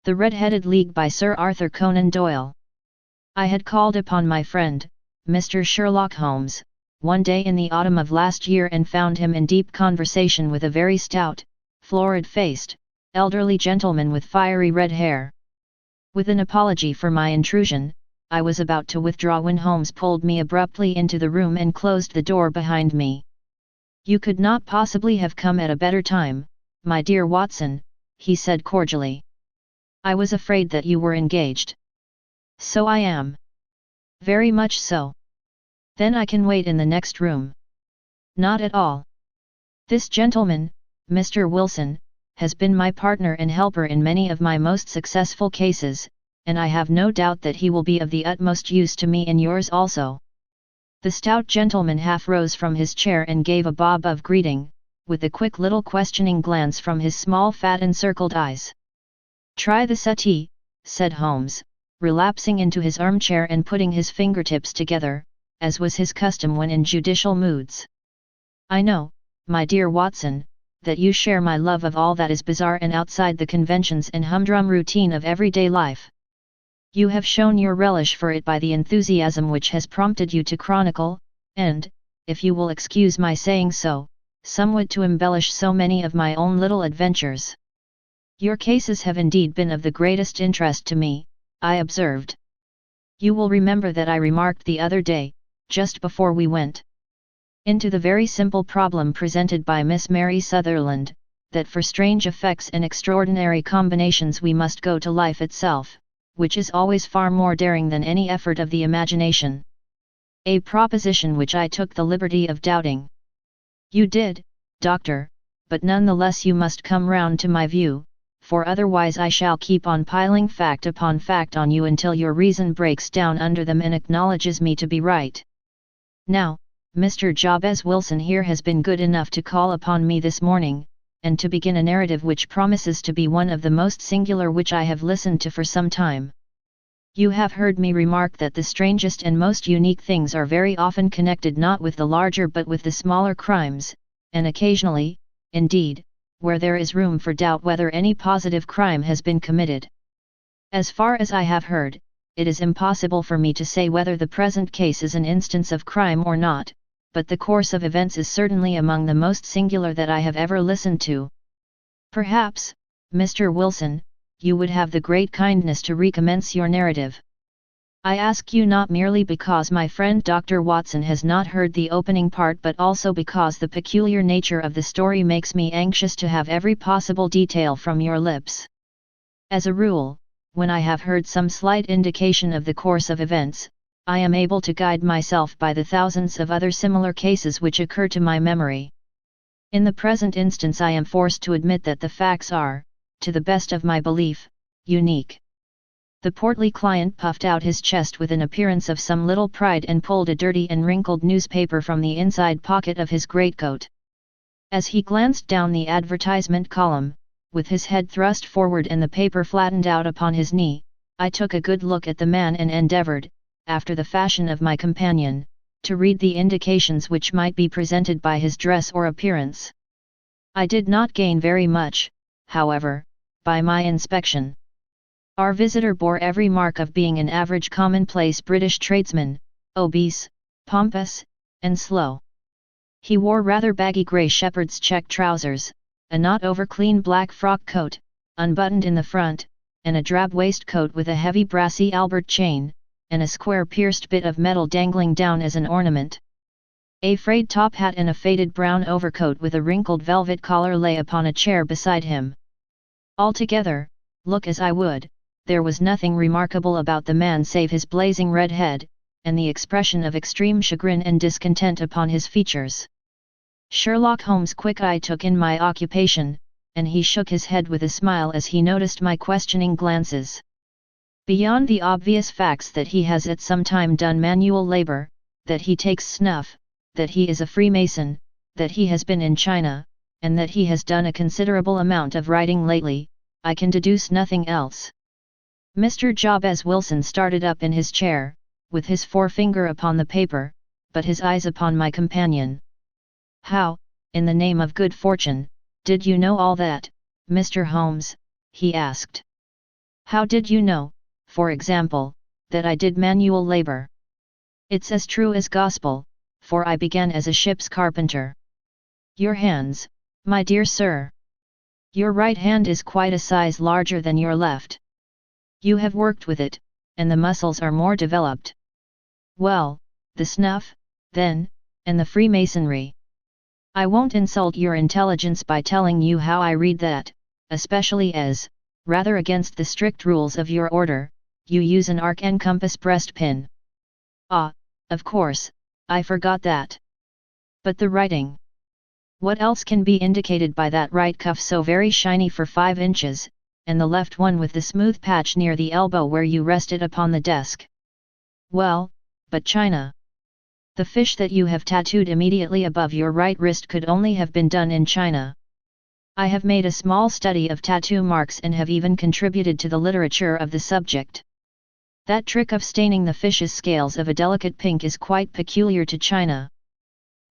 The Red-Headed League by Sir Arthur Conan Doyle. I had called upon my friend, Mr. Sherlock Holmes, one day in the autumn of last year and found him in deep conversation with a very stout, florid-faced, elderly gentleman with fiery red hair. With an apology for my intrusion, I was about to withdraw when Holmes pulled me abruptly into the room and closed the door behind me. "You could not possibly have come at a better time, my dear Watson," he said cordially. "I was afraid that you were engaged." "So I am." "Very much so. Then I can wait in the next room." "Not at all. This gentleman, Mr. Wilson, has been my partner and helper in many of my most successful cases, and I have no doubt that he will be of the utmost use to me in yours also." The stout gentleman half rose from his chair and gave a bob of greeting, with a quick little questioning glance from his small fat encircled eyes. "Try the settee," said Holmes, relapsing into his armchair and putting his fingertips together, as was his custom when in judicial moods. "I know, my dear Watson, that you share my love of all that is bizarre and outside the conventions and humdrum routine of everyday life. You have shown your relish for it by the enthusiasm which has prompted you to chronicle, and, if you will excuse my saying so, somewhat to embellish so many of my own little adventures. Your cases have indeed been of the greatest interest to me," I observed. "You will remember that I remarked the other day, just before we went into the very simple problem presented by Miss Mary Sutherland, that for strange effects and extraordinary combinations we must go to life itself, which is always far more daring than any effort of the imagination. A proposition which I took the liberty of doubting." "You did, Doctor, but none the less you must come round to my view, for otherwise I shall keep on piling fact upon fact on you until your reason breaks down under them and acknowledges me to be right. Now, Mr. Jabez Wilson here has been good enough to call upon me this morning, and to begin a narrative which promises to be one of the most singular which I have listened to for some time. You have heard me remark that the strangest and most unique things are very often connected not with the larger but with the smaller crimes, and occasionally, indeed, where there is room for doubt whether any positive crime has been committed. As far as I have heard, it is impossible for me to say whether the present case is an instance of crime or not, but the course of events is certainly among the most singular that I have ever listened to. Perhaps, Mr. Wilson, you would have the great kindness to recommence your narrative. I ask you not merely because my friend Dr. Watson has not heard the opening part but also because the peculiar nature of the story makes me anxious to have every possible detail from your lips. As a rule, when I have heard some slight indication of the course of events, I am able to guide myself by the thousands of other similar cases which occur to my memory. In the present instance I am forced to admit that the facts are, to the best of my belief, unique." The portly client puffed out his chest with an appearance of some little pride and pulled a dirty and wrinkled newspaper from the inside pocket of his greatcoat. As he glanced down the advertisement column, with his head thrust forward and the paper flattened out upon his knee, I took a good look at the man and endeavoured, after the fashion of my companion, to read the indications which might be presented by his dress or appearance. I did not gain very much, however, by my inspection. Our visitor bore every mark of being an average commonplace British tradesman, obese, pompous, and slow. He wore rather baggy grey shepherd's check trousers, a not over-clean black frock coat, unbuttoned in the front, and a drab waistcoat with a heavy brassy Albert chain, and a square pierced bit of metal dangling down as an ornament. A frayed top hat and a faded brown overcoat with a wrinkled velvet collar lay upon a chair beside him. Altogether, look as I would, there was nothing remarkable about the man save his blazing red head, and the expression of extreme chagrin and discontent upon his features. Sherlock Holmes' quick eye took in my occupation, and he shook his head with a smile as he noticed my questioning glances. Beyond the obvious facts that he has at some time done manual labor, that he takes snuff, that he is a Freemason, that he has been in China, and that he has done a considerable amount of writing lately, I can deduce nothing else. Mr. Jabez Wilson started up in his chair, with his forefinger upon the paper, but his eyes upon my companion. "How, in the name of good fortune, did you know all that, Mr. Holmes?" he asked. How did you know, for example, that I did manual labor? It's as true as gospel, for I began as a ship's carpenter. Your hands, my dear sir. Your right hand is quite a size larger than your left. You have worked with it, and the muscles are more developed. Well, the snuff, then, and the Freemasonry. I won't insult your intelligence by telling you how I read that, especially as, rather against the strict rules of your order, you use an arc and compass breast pin. Ah, of course, I forgot that. But the writing. What else can be indicated by that right cuff so very shiny for 5 inches, and the left one with the smooth patch near the elbow where you rested upon the desk? Well, but China. The fish that you have tattooed immediately above your right wrist could only have been done in China. I have made a small study of tattoo marks and have even contributed to the literature of the subject. That trick of staining the fish's scales of a delicate pink is quite peculiar to China.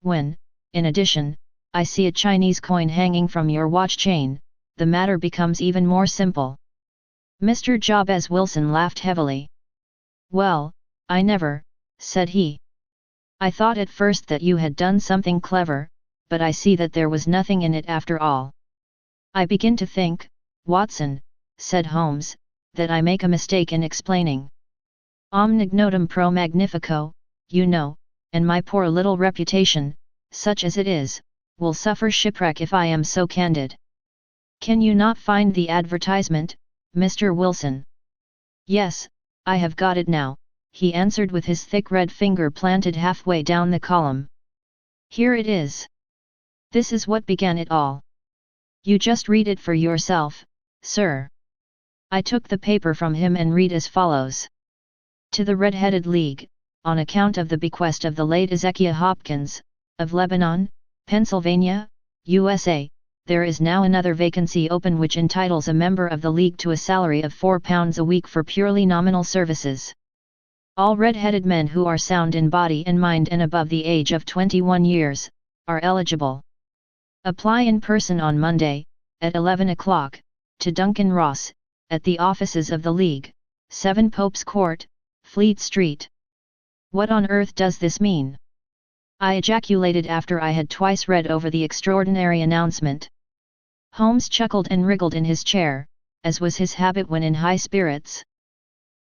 When, in addition, I see a Chinese coin hanging from your watch chain, the matter becomes even more simple. Mr. Jabez Wilson laughed heavily. Well, I never, said he. I thought at first that you had done something clever, but I see that there was nothing in it after all. I begin to think, Watson, said Holmes, that I make a mistake in explaining. Omnignotum pro magnifico, you know, and my poor little reputation, such as it is, will suffer shipwreck if I am so candid. Can you not find the advertisement, Mr. Wilson? Yes, I have got it now, he answered with his thick red finger planted halfway down the column. Here it is. This is what began it all. You just read it for yourself, sir. I took the paper from him and read as follows. To the Red-Headed League, on account of the bequest of the late Ezekiah Hopkins, of Lebanon, Pennsylvania, USA, there is now another vacancy open which entitles a member of the League to a salary of £4 a week for purely nominal services. All red-headed men who are sound in body and mind and above the age of 21 years, are eligible. Apply in person on Monday, at 11 o'clock, to Duncan Ross, at the offices of the League, 7 Pope's Court, Fleet Street. What on earth does this mean? I ejaculated after I had twice read over the extraordinary announcement. Holmes chuckled and wriggled in his chair, as was his habit when in high spirits.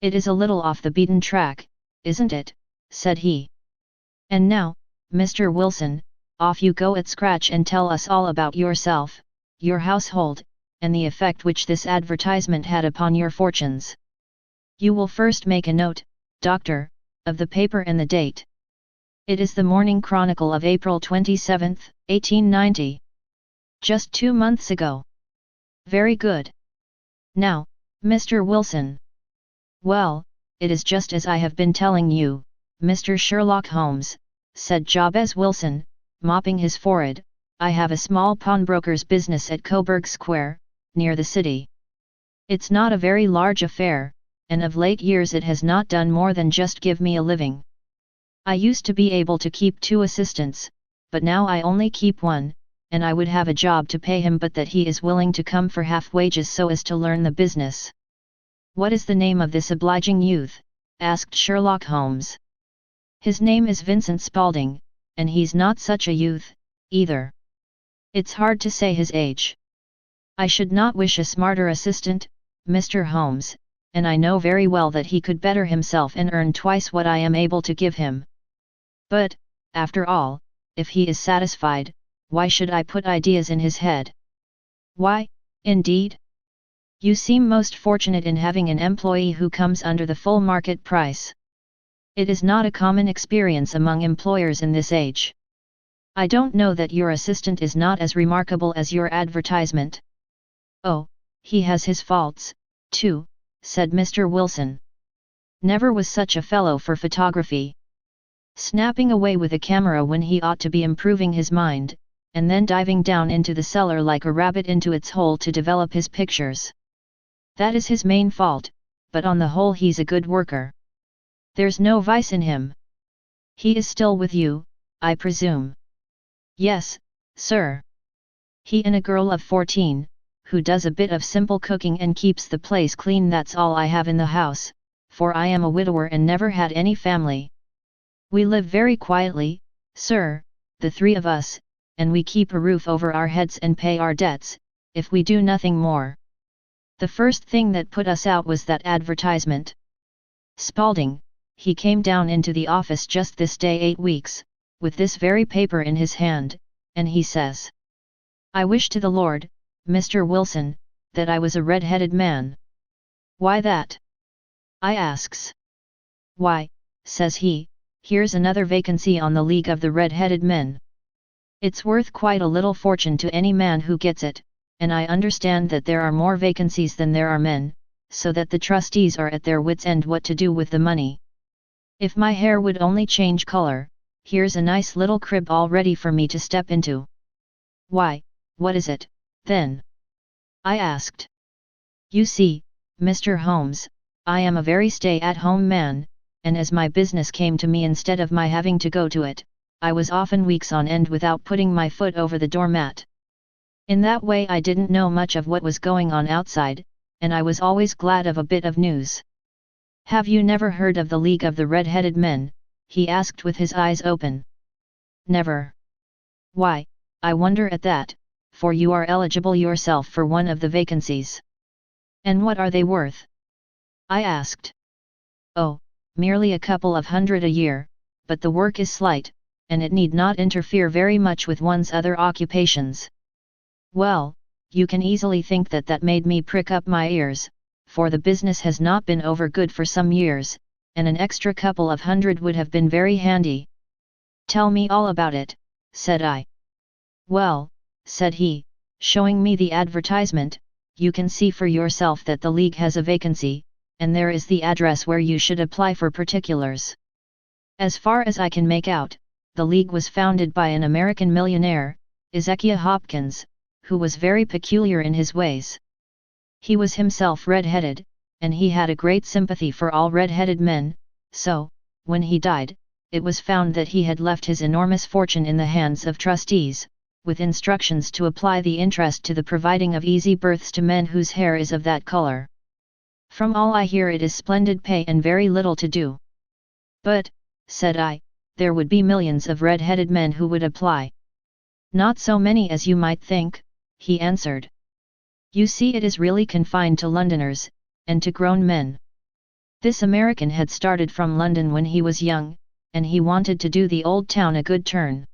It is a little off the beaten track, isn't it? Said he. And now, Mr. Wilson, off you go at scratch and tell us all about yourself, your household, and the effect which this advertisement had upon your fortunes. You will first make a note, Doctor, of the paper and the date. It is the Morning Chronicle of April 27, 1890. Just 2 months ago. Very good. Now, Mr. Wilson. Well, it is just as I have been telling you, Mr. Sherlock Holmes, said Jabez Wilson, mopping his forehead. I have a small pawnbroker's business at Coburg Square, near the city. It's not a very large affair, and of late years it has not done more than just give me a living. I used to be able to keep 2 assistants, but now I only keep 1, and I would have a job to pay him but that he is willing to come for half wages so as to learn the business. What is the name of this obliging youth? Asked Sherlock Holmes. His name is Vincent Spaulding, and he's not such a youth, either. It's hard to say his age. I should not wish a smarter assistant, Mr. Holmes, and I know very well that he could better himself and earn twice what I am able to give him. But, after all, if he is satisfied, why should I put ideas in his head? Why, indeed? You seem most fortunate in having an employee who comes under the full market price. It is not a common experience among employers in this age. I don't know that your assistant is not as remarkable as your advertisement. Oh, he has his faults, too, said Mr. Wilson. Never was such a fellow for photography. Snapping away with a camera when he ought to be improving his mind, and then diving down into the cellar like a rabbit into its hole to develop his pictures. That is his main fault, but on the whole he's a good worker. There's no vice in him. He is still with you, I presume. Yes, sir. He and a girl of 14, who does a bit of simple cooking and keeps the place clean. That's all I have in the house, for I am a widower and never had any family. We live very quietly, sir, the three of us, and we keep a roof over our heads and pay our debts, if we do nothing more. The first thing that put us out was that advertisement. Spaulding, he came down into the office just this day 8 weeks, with this very paper in his hand, and he says, "I wish to the Lord, Mr. Wilson, that I was a red-headed man." "Why that?" I asks. "Why," says he, "here's another vacancy on the League of the Red-Headed Men. It's worth quite a little fortune to any man who gets it, and I understand that there are more vacancies than there are men, so that the trustees are at their wits' end what to do with the money. If my hair would only change color, here's a nice little crib all ready for me to step into." "Why, what is it, then?" I asked. "You see, Mr. Holmes, I am a very stay-at-home man, and as my business came to me instead of my having to go to it, I was often weeks on end without putting my foot over the doormat. In that way I didn't know much of what was going on outside, and I was always glad of a bit of news." "Have you never heard of the League of the Red-Headed Men?" he asked with his eyes open. "Never." "Why, I wonder at that, for you are eligible yourself for one of the vacancies." "And what are they worth?" I asked. "Oh, merely a couple of hundred a year, but the work is slight, and it need not interfere very much with one's other occupations." Well, you can easily think that that made me prick up my ears, for the business has not been over good for some years, and an extra couple of hundred would have been very handy. "Tell me all about it," said I. "Well," said he, showing me the advertisement, "you can see for yourself that the League has a vacancy, and there is the address where you should apply for particulars. As far as I can make out, the League was founded by an American millionaire, Ezekiah Hopkins, who was very peculiar in his ways. He was himself red-headed, and he had a great sympathy for all red-headed men, so, when he died, it was found that he had left his enormous fortune in the hands of trustees, with instructions to apply the interest to the providing of easy berths to men whose hair is of that color. From all I hear it is splendid pay and very little to do." "But," said I, "there would be millions of red-headed men who would apply." "Not so many as you might think," he answered. "You see, it is really confined to Londoners, and to grown men. This American had started from London when he was young, and he wanted to do the old town a good turn.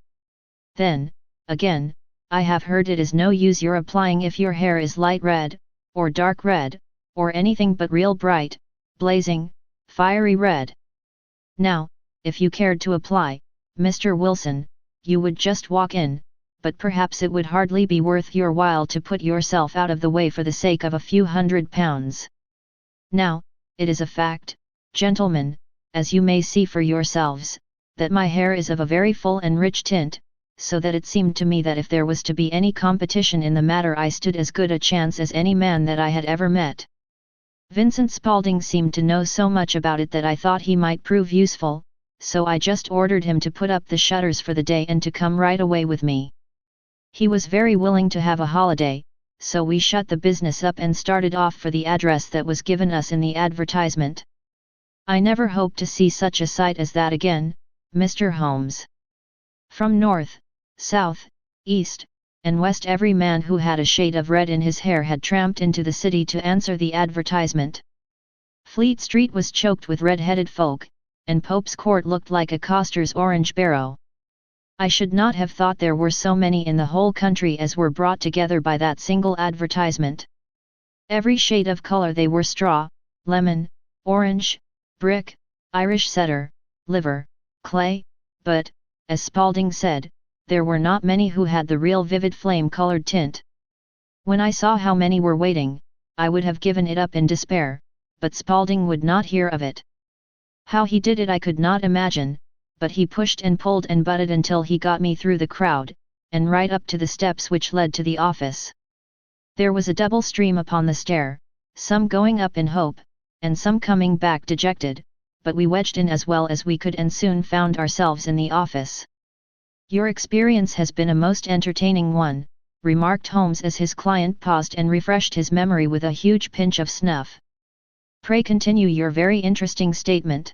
Then, again, I have heard it is no use your applying if your hair is light red, or dark red, or anything but real bright, blazing, fiery red. Now, if you cared to apply, Mr. Wilson, you would just walk in, but perhaps it would hardly be worth your while to put yourself out of the way for the sake of a few £100. Now, it is a fact, gentlemen, as you may see for yourselves, that my hair is of a very full and rich tint, so that it seemed to me that if there was to be any competition in the matter I stood as good a chance as any man that I had ever met. Vincent Spaulding seemed to know so much about it that I thought he might prove useful, so I just ordered him to put up the shutters for the day and to come right away with me. He was very willing to have a holiday, so we shut the business up and started off for the address that was given us in the advertisement. I never hope to see such a sight as that again, Mr. Holmes. From north, south, east, and west every man who had a shade of red in his hair had tramped into the city to answer the advertisement. Fleet Street was choked with red-headed folk, and Pope's Court looked like a coster's orange barrow. I should not have thought there were so many in the whole country as were brought together by that single advertisement. Every shade of color they were: straw, lemon, orange, brick, Irish setter, liver, clay, but, as Spaulding said, there were not many who had the real vivid flame-colored tint. When I saw how many were waiting, I would have given it up in despair, but Spaulding would not hear of it. How he did it I could not imagine, but he pushed and pulled and butted until he got me through the crowd, and right up to the steps which led to the office. There was a double stream upon the stair, some going up in hope, and some coming back dejected, but we wedged in as well as we could and soon found ourselves in the office. "Your experience has been a most entertaining one," remarked Holmes as his client paused and refreshed his memory with a huge pinch of snuff. "Pray continue your very interesting statement."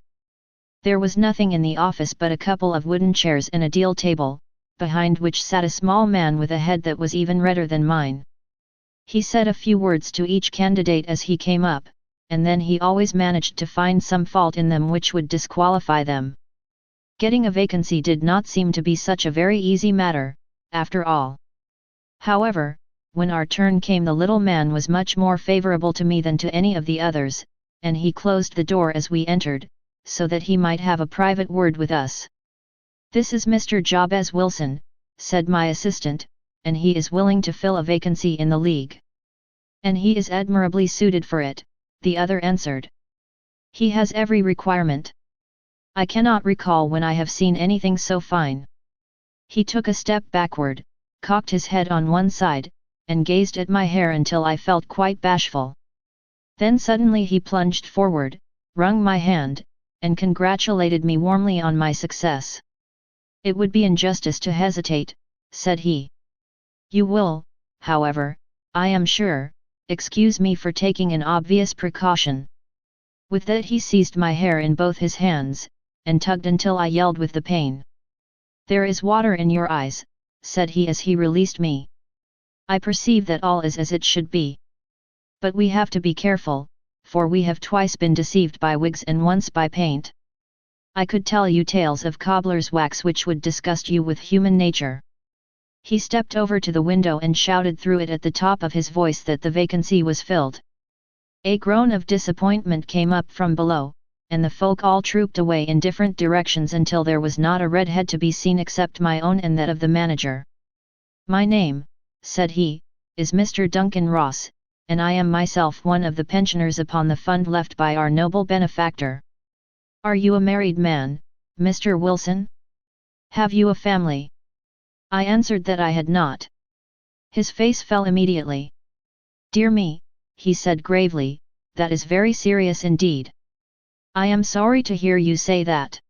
"There was nothing in the office but a couple of wooden chairs and a deal table, behind which sat a small man with a head that was even redder than mine. He said a few words to each candidate as he came up, and then he always managed to find some fault in them which would disqualify them. Getting a vacancy did not seem to be such a very easy matter, after all. However, when our turn came, the little man was much more favorable to me than to any of the others, and he closed the door as we entered, so that he might have a private word with us. 'This is Mr. Jabez Wilson,' said my assistant, 'and he is willing to fill a vacancy in the League.' 'And he is admirably suited for it,' the other answered. 'He has every requirement. I cannot recall when I have seen anything so fine.' He took a step backward, cocked his head on one side, and gazed at my hair until I felt quite bashful. Then suddenly he plunged forward, wrung my hand, and congratulated me warmly on my success. 'It would be injustice to hesitate,' said he. 'You will, however, I am sure, excuse me for taking an obvious precaution.' With that he seized my hair in both his hands, and tugged until I yelled with the pain. 'There is water in your eyes,' said he as he released me. 'I perceive that all is as it should be. But we have to be careful, for we have twice been deceived by wigs and once by paint. I could tell you tales of cobbler's wax which would disgust you with human nature.' He stepped over to the window and shouted through it at the top of his voice that the vacancy was filled. A groan of disappointment came up from below, and the folk all trooped away in different directions until there was not a red head to be seen except my own and that of the manager. 'My name,' said he, 'is Mr. Duncan Ross, and I am myself one of the pensioners upon the fund left by our noble benefactor. Are you a married man, Mr. Wilson? Have you a family?' I answered that I had not. His face fell immediately. 'Dear me,' he said gravely, 'that is very serious indeed. I am sorry to hear you say that.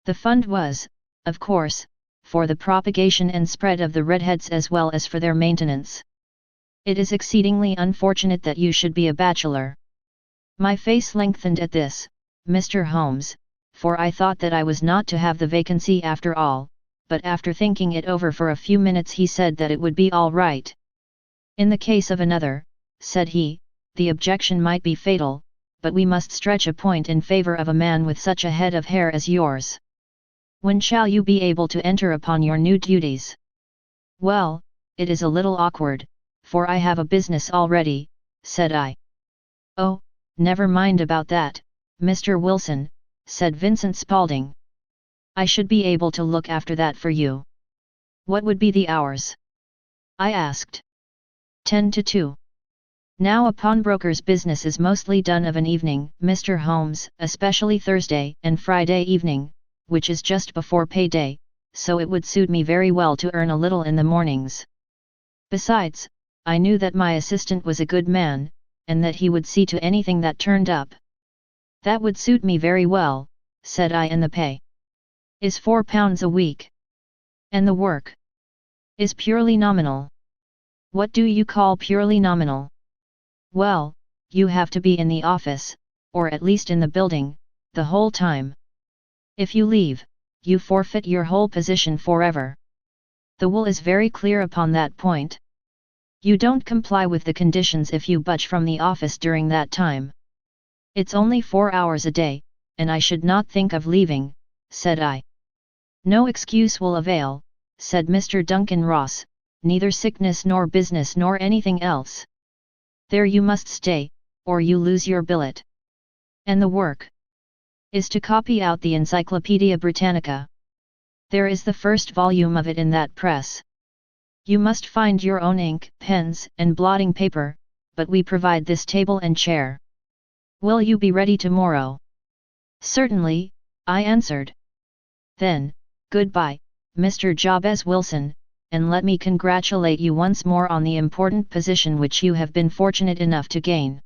The fund was, of course, for the propagation and spread of the redheads as well as for their maintenance. It is exceedingly unfortunate that you should be a bachelor.' My face lengthened at this, Mr. Holmes, for I thought that I was not to have the vacancy after all, but after thinking it over for a few minutes he said that it would be all right. 'In the case of another,' said he, 'the objection might be fatal, but we must stretch a point in favor of a man with such a head of hair as yours. When shall you be able to enter upon your new duties?' 'Well, it is a little awkward, for I have a business already,' said I. 'Oh, never mind about that, Mr. Wilson,' said Vincent Spaulding. 'I should be able to look after that for you.' 'What would be the hours?' I asked. 10 to 2. Now a pawnbroker's business is mostly done of an evening, Mr. Holmes, especially Thursday and Friday evening, which is just before payday, so it would suit me very well to earn a little in the mornings. Besides, I knew that my assistant was a good man, and that he would see to anything that turned up. 'That would suit me very well,' said I, 'and the pay is £4 a week. And the work is purely nominal.' 'What do you call purely nominal?' 'Well, you have to be in the office, or at least in the building, the whole time. If you leave, you forfeit your whole position forever. The rule is very clear upon that point. You don't comply with the conditions if you budge from the office during that time. It's only 4 hours a day, and I should not think of leaving,' said I. 'No excuse will avail,' said Mr. Duncan Ross, 'neither sickness nor business nor anything else. There you must stay, or you lose your billet. And the work is to copy out the Encyclopaedia Britannica. There is the first volume of it in that press. You must find your own ink, pens, and blotting paper, but we provide this table and chair. Will you be ready tomorrow?' 'Certainly,' I answered. 'Then, goodbye, Mr. Jabez Wilson, and let me congratulate you once more on the important position which you have been fortunate enough to gain.'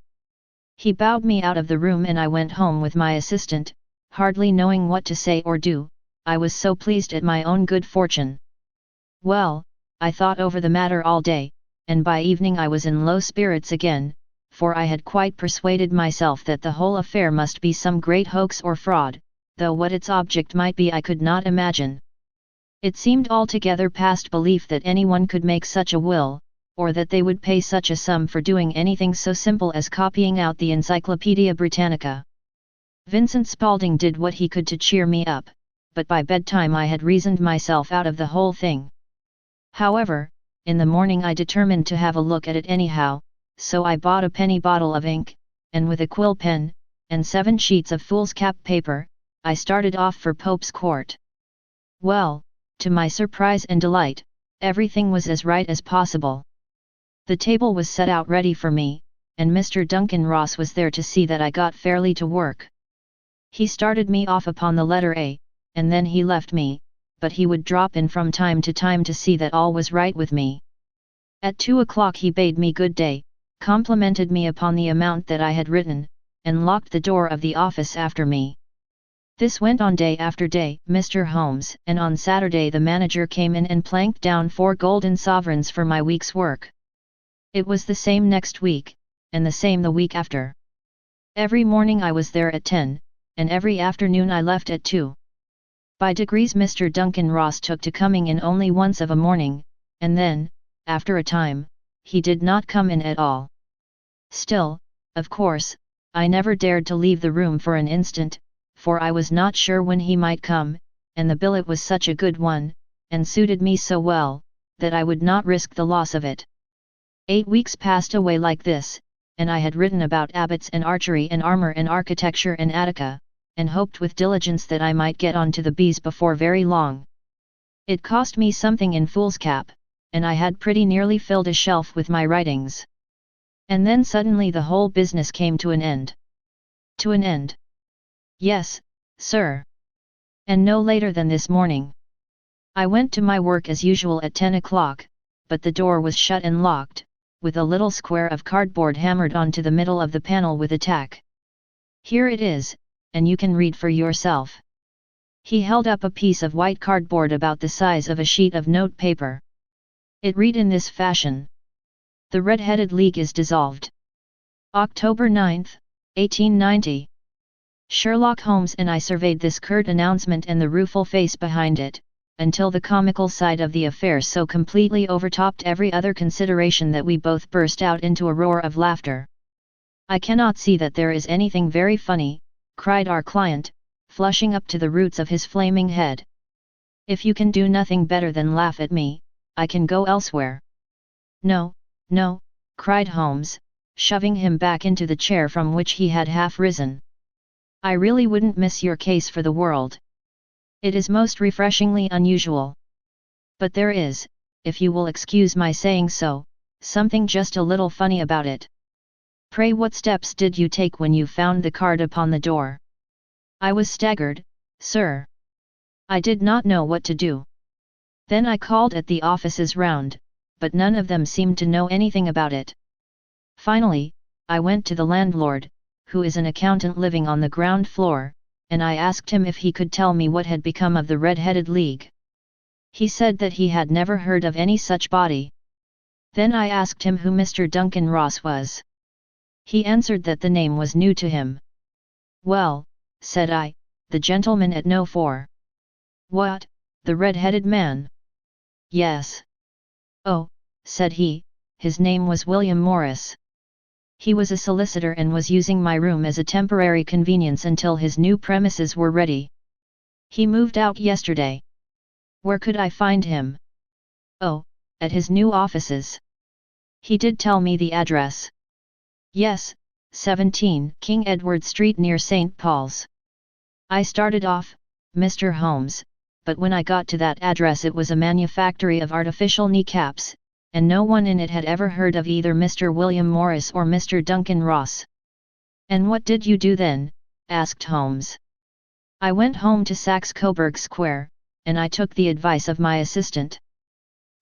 He bowed me out of the room and I went home with my assistant, hardly knowing what to say or do, I was so pleased at my own good fortune. 'Well, I thought over the matter all day, and by evening I was in low spirits again, for I had quite persuaded myself that the whole affair must be some great hoax or fraud, though what its object might be I could not imagine. It seemed altogether past belief that anyone could make such a will, or that they would pay such a sum for doing anything so simple as copying out the Encyclopaedia Britannica. Vincent Spaulding did what he could to cheer me up, but by bedtime I had reasoned myself out of the whole thing. However, in the morning I determined to have a look at it anyhow, so I bought a penny bottle of ink, and with a quill pen, and 7 sheets of foolscap paper, I started off for Pope's Court. Well, to my surprise and delight, everything was as right as possible. The table was set out ready for me, and Mr. Duncan Ross was there to see that I got fairly to work. He started me off upon the letter A, and then he left me, but he would drop in from time to time to see that all was right with me. At 2 o'clock he bade me good day, complimented me upon the amount that I had written, and locked the door of the office after me. This went on day after day, Mr. Holmes, and on Saturday the manager came in and planked down 4 golden sovereigns for my week's work. It was the same next week, and the same the week after. Every morning I was there at 10, and every afternoon I left at 2. By degrees Mr. Duncan Ross took to coming in only once of a morning, and then, after a time, he did not come in at all. Still, of course, I never dared to leave the room for an instant, for I was not sure when he might come, and the billet was such a good one, and suited me so well, that I would not risk the loss of it. 8 weeks passed away like this, and I had written about abbots and archery and armour and architecture and Attica, and hoped with diligence that I might get on to the bees before very long. It cost me something in foolscap, and I had pretty nearly filled a shelf with my writings. And then suddenly the whole business came to an end. To an end? Yes, sir. And no later than this morning. I went to my work as usual at 10 o'clock, but the door was shut and locked, with a little square of cardboard hammered onto the middle of the panel with a tack. Here it is, and you can read for yourself. He held up a piece of white cardboard about the size of a sheet of note paper. It read in this fashion. The Red-Headed League is dissolved. October 9, 1890. Sherlock Holmes and I surveyed this curt announcement and the rueful face behind it, until the comical side of the affair so completely overtopped every other consideration that we both burst out into a roar of laughter. "I cannot see that there is anything very funny," cried our client, flushing up to the roots of his flaming head. "If you can do nothing better than laugh at me, I can go elsewhere." "No, no," cried Holmes, shoving him back into the chair from which he had half risen. "I really wouldn't miss your case for the world. It is most refreshingly unusual. But there is, if you will excuse my saying so, something just a little funny about it. Pray what steps did you take when you found the card upon the door?" "I was staggered, sir. I did not know what to do. Then I called at the offices round, but none of them seemed to know anything about it. Finally, I went to the landlord, who is an accountant living on the ground floor, and I asked him if he could tell me what had become of the Red-Headed League. He said that he had never heard of any such body. Then I asked him who Mr. Duncan Ross was. He answered that the name was new to him. "Well," said I, "the gentleman at No. 4. "What, the red-headed man?" "Yes." "Oh," said he, "his name was William Morris. He was a solicitor and was using my room as a temporary convenience until his new premises were ready. He moved out yesterday." "Where could I find him?" "Oh, at his new offices. He did tell me the address." "Yes, 17 King Edward Street near St. Paul's." I started off, Mr. Holmes, but when I got to that address it was a manufactory of artificial kneecaps, and no one in it had ever heard of either Mr. William Morris or Mr. Duncan Ross. "And what did you do then?" asked Holmes. "I went home to Saxe-Coburg Square, and I took the advice of my assistant.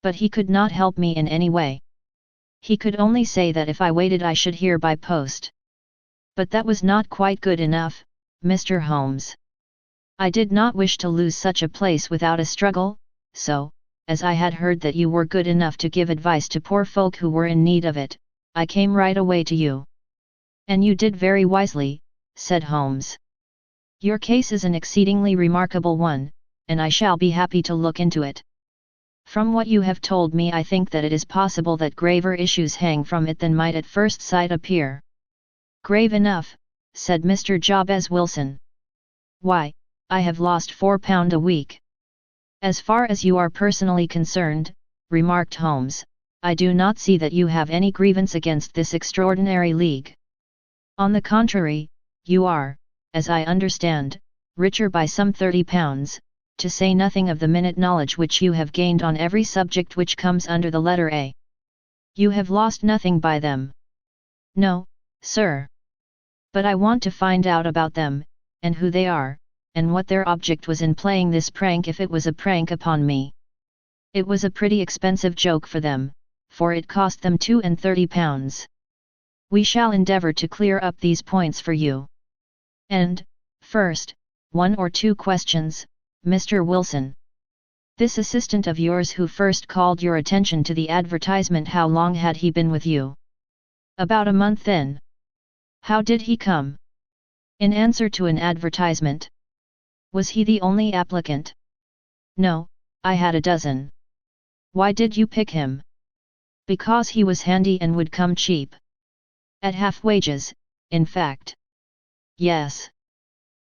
But he could not help me in any way. He could only say that if I waited I should hear by post. But that was not quite good enough, Mr. Holmes. I did not wish to lose such a place without a struggle, so, as I had heard that you were good enough to give advice to poor folk who were in need of it, I came right away to you." "And you did very wisely," said Holmes. "Your case is an exceedingly remarkable one, and I shall be happy to look into it. From what you have told me, I think that it is possible that graver issues hang from it than might at first sight appear." "Grave enough," said Mr. Jabez Wilson. "Why, I have lost £4 a week." "As far as you are personally concerned," remarked Holmes, "I do not see that you have any grievance against this extraordinary league. On the contrary, you are, as I understand, richer by some £30, to say nothing of the minute knowledge which you have gained on every subject which comes under the letter A. You have lost nothing by them." "No, sir. But I want to find out about them, and who they are, and what their object was in playing this prank, if it was a prank upon me. It was a pretty expensive joke for them, for it cost them £32. We shall endeavour to clear up these points for you. And, first, 1 or 2 questions, Mr. Wilson. This assistant of yours who first called your attention to the advertisement, how long had he been with you?" "About a month then." "How did he come?" "In answer to an advertisement." "Was he the only applicant?" "No, I had a dozen." "Why did you pick him?" "Because he was handy and would come cheap." "At half wages, in fact." "Yes."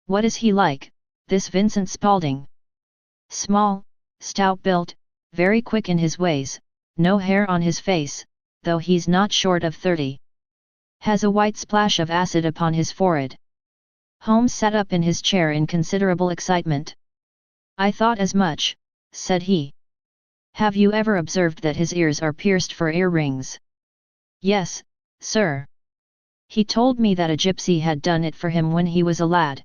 "What is he like, this Vincent Spaulding?" "Small, stout-built, very quick in his ways, no hair on his face, though he's not short of 30. Has a white splash of acid upon his forehead." Holmes sat up in his chair in considerable excitement. "I thought as much," said he. "Have you ever observed that his ears are pierced for earrings?" "Yes, sir. He told me that a gypsy had done it for him when he was a lad."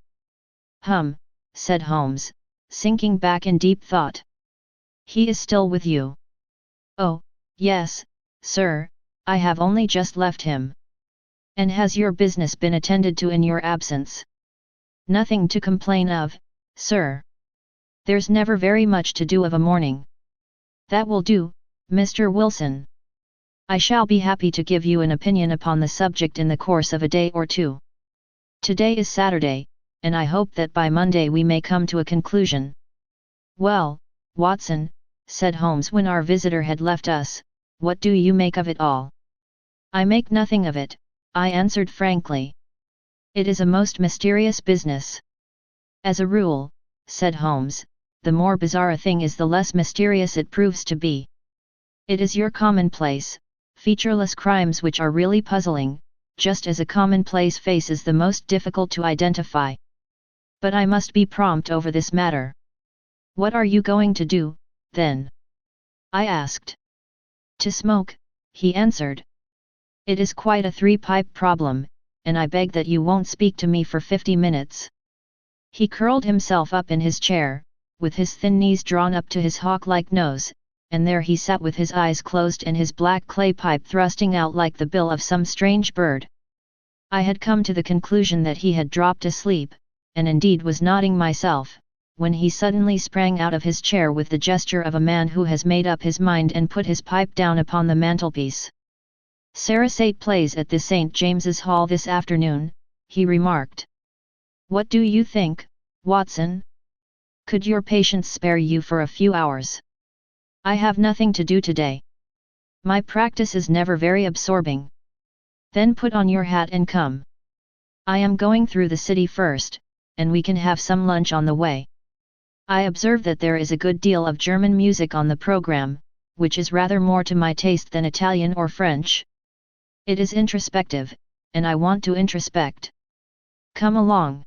"Hum," said Holmes, sinking back in deep thought. "He is still with you?" "Oh, yes, sir, I have only just left him." "And has your business been attended to in your absence?" "Nothing to complain of, sir. There's never very much to do of a morning." "That will do, Mr. Wilson. I shall be happy to give you an opinion upon the subject in the course of a day or two. Today is Saturday, and I hope that by Monday we may come to a conclusion." "Well, Watson," said Holmes when our visitor had left us, "what do you make of it all?" "I make nothing of it," I answered frankly. "It is a most mysterious business." "As a rule," said Holmes, "the more bizarre a thing is the less mysterious it proves to be. It is your commonplace, featureless crimes which are really puzzling, just as a commonplace face is the most difficult to identify. But I must be prompt over this matter." "What are you going to do, then?" I asked. "To smoke," he answered. "It is quite a 3-pipe problem, and I beg that you won't speak to me for 50 minutes. He curled himself up in his chair, with his thin knees drawn up to his hawk-like nose, and there he sat with his eyes closed and his black clay pipe thrusting out like the bill of some strange bird. I had come to the conclusion that he had dropped asleep, and indeed was nodding myself, when he suddenly sprang out of his chair with the gesture of a man who has made up his mind and put his pipe down upon the mantelpiece. "Sarasate plays at the St. James's Hall this afternoon," he remarked. "What do you think, Watson? Could your patients spare you for a few hours?" "I have nothing to do today. My practice is never very absorbing." "Then put on your hat and come. I am going through the city first, and we can have some lunch on the way. I observe that there is a good deal of German music on the program, which is rather more to my taste than Italian or French. It is introspective, and I want to introspect. Come along."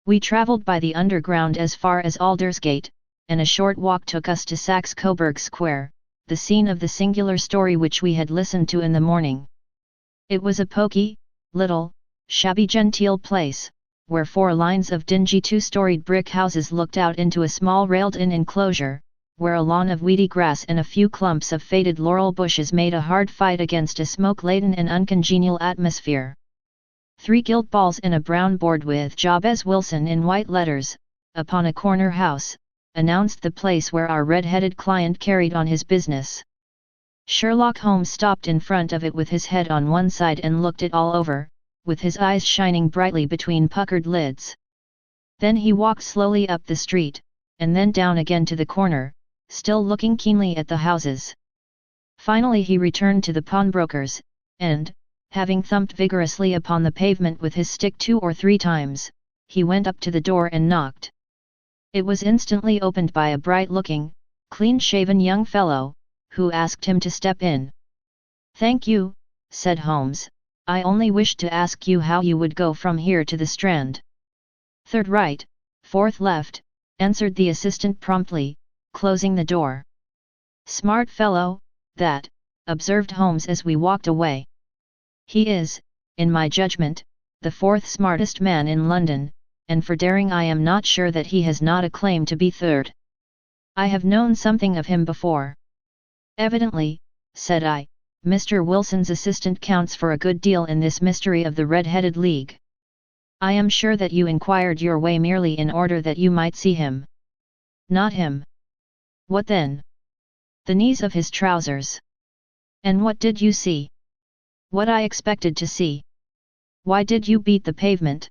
We travelled by the Underground as far as Aldersgate, and a short walk took us to Saxe-Coburg Square, the scene of the singular story which we had listened to in the morning. It was a poky, little, shabby genteel place, where 4 lines of dingy 2-storied brick houses looked out into a small railed-in enclosure, where a lawn of weedy grass and a few clumps of faded laurel bushes made a hard fight against a smoke-laden and uncongenial atmosphere. 3 gilt balls and a brown board with Jabez Wilson in white letters, upon a corner house, announced the place where our red-headed client carried on his business. Sherlock Holmes stopped in front of it with his head on one side and looked it all over, with his eyes shining brightly between puckered lids. Then he walked slowly up the street, and then down again to the corner, still looking keenly at the houses. Finally he returned to the pawnbroker's, and, having thumped vigorously upon the pavement with his stick 2 or 3 times, he went up to the door and knocked. It was instantly opened by a bright-looking, clean-shaven young fellow, who asked him to step in. "Thank you," said Holmes, "I only wished to ask you how you would go from here to the Strand." "Third right, fourth left," answered the assistant promptly, closing the door. "Smart fellow, that," observed Holmes as we walked away. "He is, in my judgment, the 4th smartest man in London, and for daring I am not sure that he has not a claim to be 3rd. I have known something of him before." "Evidently," said I, "Mr. Wilson's assistant counts for a good deal in this mystery of the Red-Headed League. I am sure that you inquired your way merely in order that you might see him." "Not him." "What then?" "The knees of his trousers." "And what did you see?" "What I expected to see." "Why did you beat the pavement?"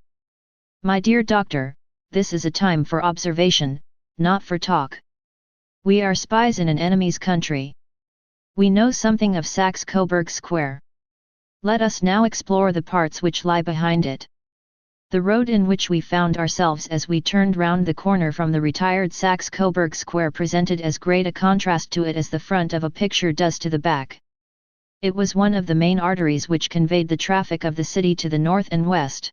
"My dear doctor, this is a time for observation, not for talk. We are spies in an enemy's country. We know something of Saxe-Coburg Square. Let us now explore the parts which lie behind it." The road in which we found ourselves as we turned round the corner from the retired Saxe-Coburg Square presented as great a contrast to it as the front of a picture does to the back. It was one of the main arteries which conveyed the traffic of the city to the north and west.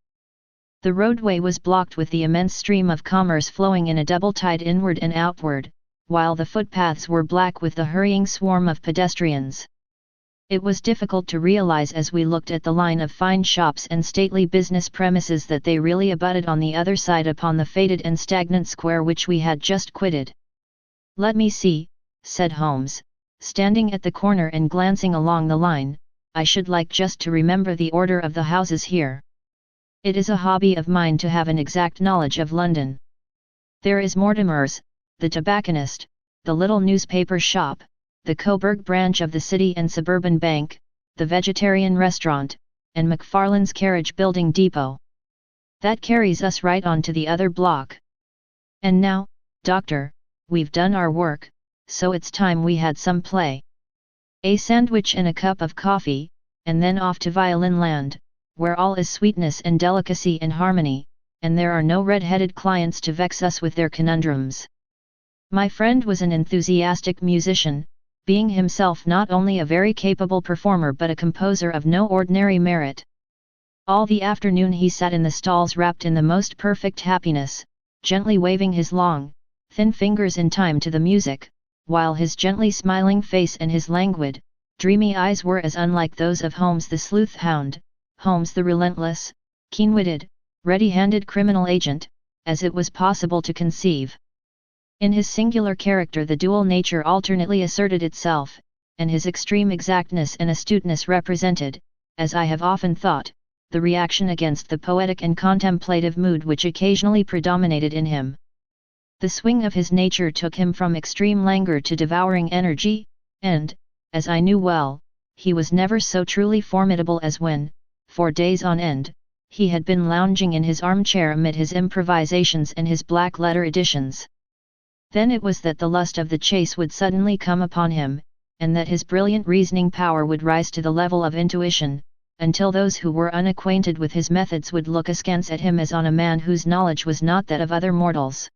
The roadway was blocked with the immense stream of commerce flowing in a double tide inward and outward, while the footpaths were black with the hurrying swarm of pedestrians. It was difficult to realize as we looked at the line of fine shops and stately business premises that they really abutted on the other side upon the faded and stagnant square which we had just quitted. "Let me see," said Holmes, standing at the corner and glancing along the line, "I should like just to remember the order of the houses here. It is a hobby of mine to have an exact knowledge of London. There is Mortimer's, the tobacconist, the little newspaper shop, the Coburg branch of the City and Suburban Bank, the vegetarian restaurant, and McFarlane's carriage building depot. That carries us right on to the other block. And now, doctor, we've done our work, so it's time we had some play. A sandwich and a cup of coffee, and then off to Violin Land, where all is sweetness and delicacy and harmony, and there are no red-headed clients to vex us with their conundrums." My friend was an enthusiastic musician, being himself not only a very capable performer but a composer of no ordinary merit. All the afternoon he sat in the stalls wrapped in the most perfect happiness, gently waving his long, thin fingers in time to the music, while his gently smiling face and his languid, dreamy eyes were as unlike those of Holmes the sleuth hound, Holmes the relentless, keen-witted, ready-handed criminal agent, as it was possible to conceive. In his singular character the dual nature alternately asserted itself, and his extreme exactness and astuteness represented, as I have often thought, the reaction against the poetic and contemplative mood which occasionally predominated in him. The swing of his nature took him from extreme languor to devouring energy, and, as I knew well, he was never so truly formidable as when, for days on end, he had been lounging in his armchair amid his improvisations and his black-letter editions. Then it was that the lust of the chase would suddenly come upon him, and that his brilliant reasoning power would rise to the level of intuition, until those who were unacquainted with his methods would look askance at him as on a man whose knowledge was not that of other mortals.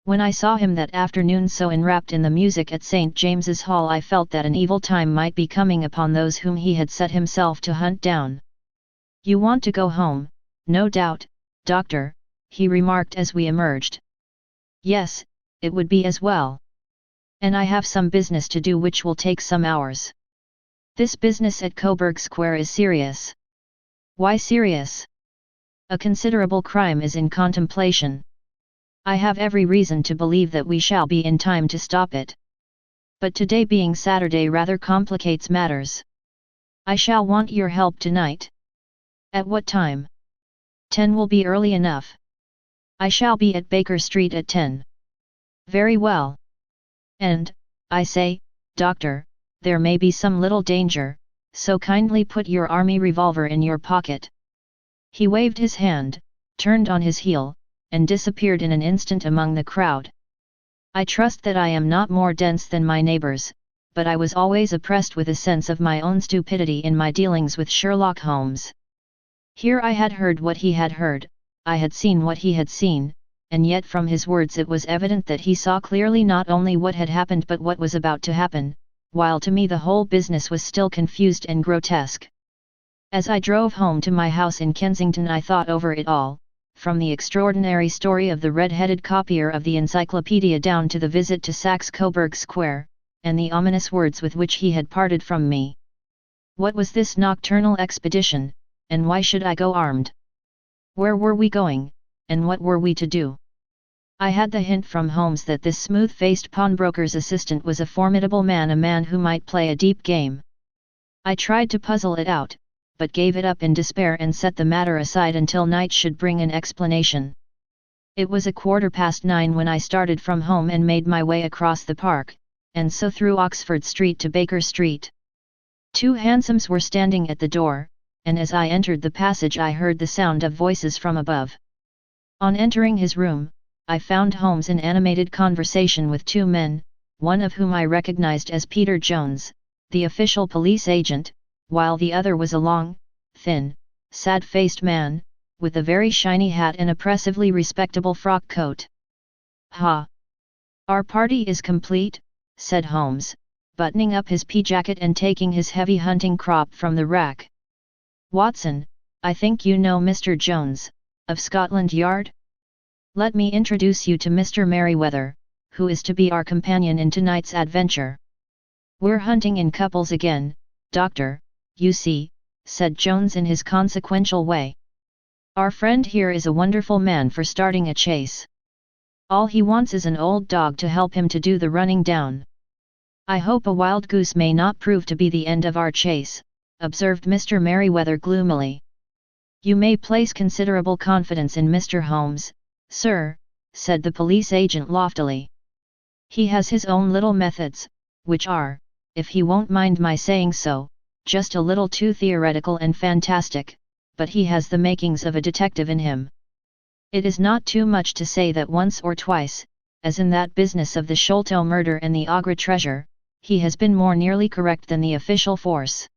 When I saw him that afternoon so enwrapped in the music at St. James's Hall I felt that an evil time might be coming upon those whom he had set himself to hunt down. "You want to go home, no doubt, doctor," he remarked as we emerged. "Yes, it would be as well. And I have some business to do which will take some hours. This business at Coburg Square is serious." "Why serious?" "A considerable crime is in contemplation. I have every reason to believe that we shall be in time to stop it. But today being Saturday rather complicates matters. I shall want your help tonight." "At what time?" 10 will be early enough. I shall be at Baker Street at 10. Very well. And, I say, doctor, there may be some little danger, so kindly put your army revolver in your pocket. He waved his hand, turned on his heel, and disappeared in an instant among the crowd. I trust that I am not more dense than my neighbors, but I was always oppressed with a sense of my own stupidity in my dealings with Sherlock Holmes. Here I had heard what he had heard, I had seen what he had seen, and yet from his words it was evident that he saw clearly not only what had happened but what was about to happen, while to me the whole business was still confused and grotesque. As I drove home to my house in Kensington I thought over it all, from the extraordinary story of the red-headed copier of the encyclopedia down to the visit to Saxe-Coburg Square, and the ominous words with which he had parted from me. What was this nocturnal expedition, and why should I go armed? Where were we going, and what were we to do? I had the hint from Holmes that this smooth-faced pawnbroker's assistant was a formidable man, a man who might play a deep game. I tried to puzzle it out, but gave it up in despair and set the matter aside until night should bring an explanation. It was 9:15 when I started from home and made my way across the park, and so through Oxford Street to Baker Street. 2 hansoms were standing at the door, and as I entered the passage I heard the sound of voices from above. On entering his room, I found Holmes in animated conversation with 2 men, one of whom I recognized as Peter Jones, the official police agent, while the other was a long, thin, sad-faced man, with a very shiny hat and oppressively respectable frock coat. "Ha! Our party is complete," said Holmes, buttoning up his pea-jacket and taking his heavy hunting crop from the rack. "Watson, I think you know Mr. Jones, of Scotland Yard? Let me introduce you to Mr. Merryweather, who is to be our companion in tonight's adventure. We're hunting in couples again, Doctor, you see," said Jones in his consequential way. "Our friend here is a wonderful man for starting a chase. All he wants is an old dog to help him to do the running down." "I hope a wild goose may not prove to be the end of our chase," observed Mr. Merryweather gloomily. "You may place considerable confidence in Mr. Holmes, sir," said the police agent loftily. "He has his own little methods, which are, if he won't mind my saying so, just a little too theoretical and fantastic, but he has the makings of a detective in him. It is not too much to say that once or twice, as in that business of the Sholto murder and the Agra treasure, he has been more nearly correct than the official force."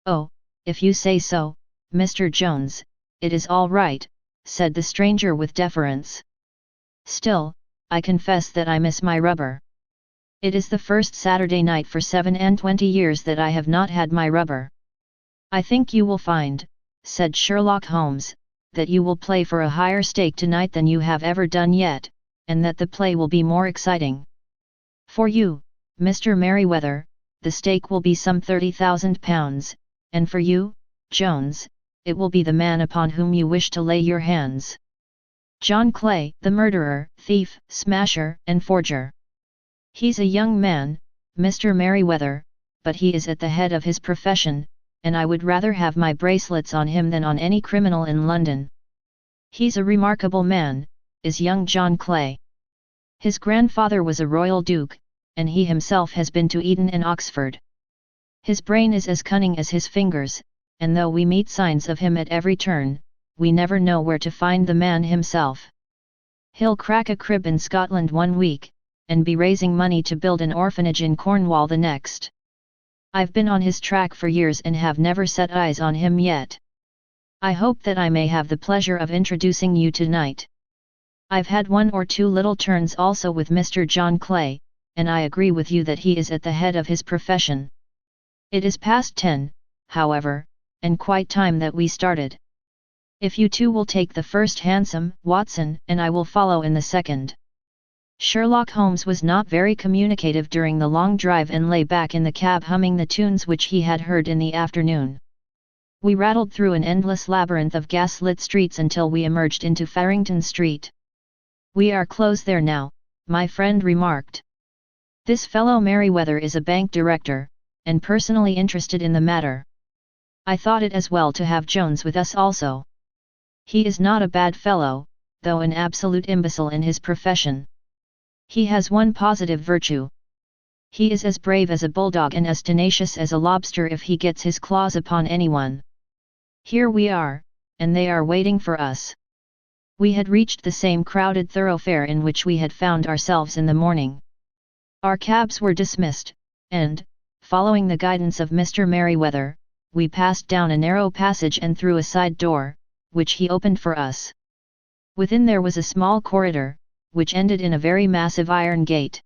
"Oh, if you say so, Mr. Jones, it is all right," said the stranger with deference. "Still, I confess that I miss my rubber. It is the first Saturday night for 27 years that I have not had my rubber." "I think you will find," said Sherlock Holmes, "that you will play for a higher stake tonight than you have ever done yet, and that the play will be more exciting. For you, Mr. Merryweather, the stake will be some £30,000, and for you, Jones, it will be the man upon whom you wish to lay your hands. John Clay, the murderer, thief, smasher, and forger. He's a young man, Mr. Merryweather, but he is at the head of his profession, and I would rather have my bracelets on him than on any criminal in London. He's a remarkable man, is young John Clay. His grandfather was a royal duke, and he himself has been to Eton and Oxford. His brain is as cunning as his fingers, and though we meet signs of him at every turn, we never know where to find the man himself. He'll crack a crib in Scotland one week, and be raising money to build an orphanage in Cornwall the next. I've been on his track for years and have never set eyes on him yet. I hope that I may have the pleasure of introducing you tonight. I've had 1 or 2 little turns also with Mr. John Clay, and I agree with you that he is at the head of his profession. It is past 10, however, and quite time that we started. If you two will take the first hansom, Watson, and I will follow in the second." Sherlock Holmes was not very communicative during the long drive and lay back in the cab humming the tunes which he had heard in the afternoon. We rattled through an endless labyrinth of gas-lit streets until we emerged into Farrington Street. "We are close there now," my friend remarked. "This fellow Merryweather is a bank director, and personally interested in the matter. I thought it as well to have Jones with us also. He is not a bad fellow, though an absolute imbecile in his profession. He has one positive virtue. He is as brave as a bulldog and as tenacious as a lobster if he gets his claws upon anyone. Here we are, and they are waiting for us. We had reached the same crowded thoroughfare in which we had found ourselves in the morning. Our cabs were dismissed, and, following the guidance of Mr. Merryweather, we passed down a narrow passage and through a side door, which he opened for us. Within there was a small corridor, which ended in a very massive iron gate.